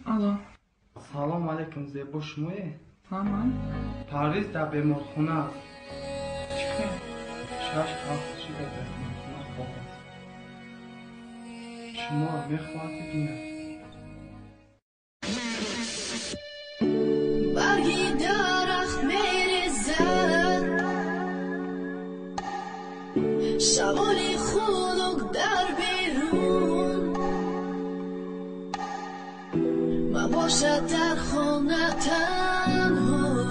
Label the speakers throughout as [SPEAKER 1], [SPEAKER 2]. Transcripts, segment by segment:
[SPEAKER 1] الو
[SPEAKER 2] سلام علیکم زیبا شمایی؟
[SPEAKER 1] من
[SPEAKER 2] پرویز در بیمارخونه است.
[SPEAKER 1] چی؟
[SPEAKER 2] 6-7 شده در بیمارخونه خواب است. شما میخواهد ببینید.
[SPEAKER 3] برگی درخت میریزد شبانی خنک در بیرون مباشد در خانه تنها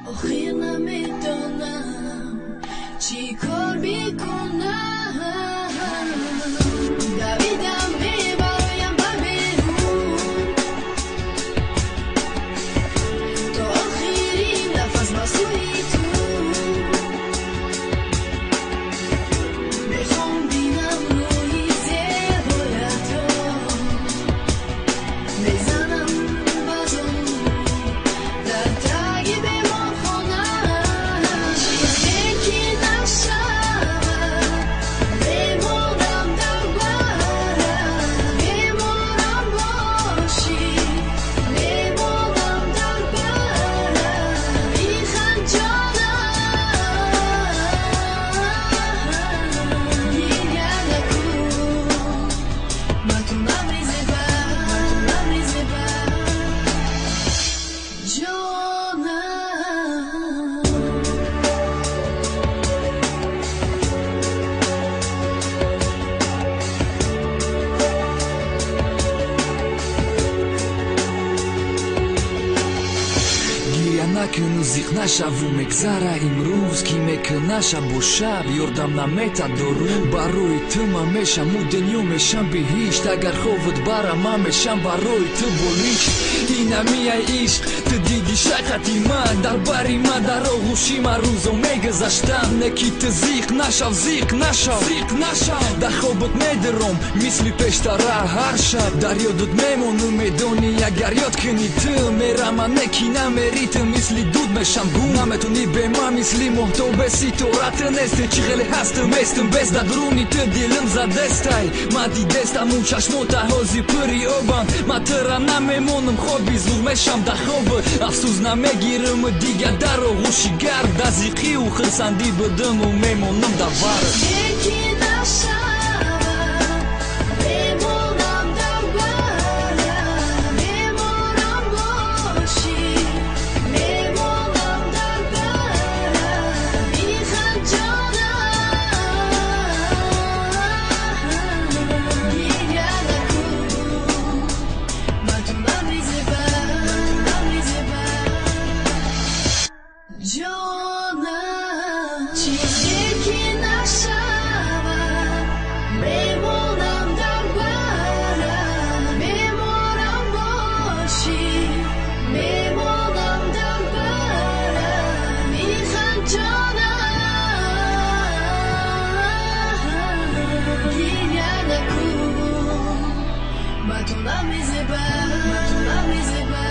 [SPEAKER 3] آخر نمیدانم چی کار میکنم دویدم میبرایم بر بیرون تا آخرین نفس با سوی تو میخوام بینم روی زیبایت رو میزنم بازم در تگ بیمارخانه چیزی که نشود میمونم در برم میمونم باشی میمونم در برم بیخند جانم گریه نکن من تو نمیزه بر جانم
[SPEAKER 4] گریه نکن و زیق نشو و مگذره امروز کی میکنه شب و شب یردم نمیتا درون برای تو من میشم و دنیا میشم بهشت اگر خوفت برم من میشم برای تو بلیش اینمی ای عشق تو دیدی شقتی من در بری من در آغوشی من روزو میگذشتم نکی تو زیق نشو در خوابت میدرم مثل پیشتره هر شب در یادت میمونم میدونی اگر یاد کنی تو میرم نکی نمیری تو مثل دود میشم گم نمیتونی به من مثل محتوب سیطورت نیستی چی خیلی هستم میستم بس در درونی تو دیلم زدستای من دیدستم اون چشمو تهازی پری آبم من ترم نمیمونم خوابی زور میشم در خواب افسوس نمیگیرم دیگه در آغوشی گرد دزیقی و خرسندی بدم و میمونم در ورد
[SPEAKER 3] یکی نشود میمونم در برم میمونم باشی میمونم در برم بیخند جانم گریه نکن من تو نمیزه بر جانم چیزی که نشود میمونم در برم میمونم باشی میمونم در برم بیخند جانم گریه نکن من تو نمیزه بر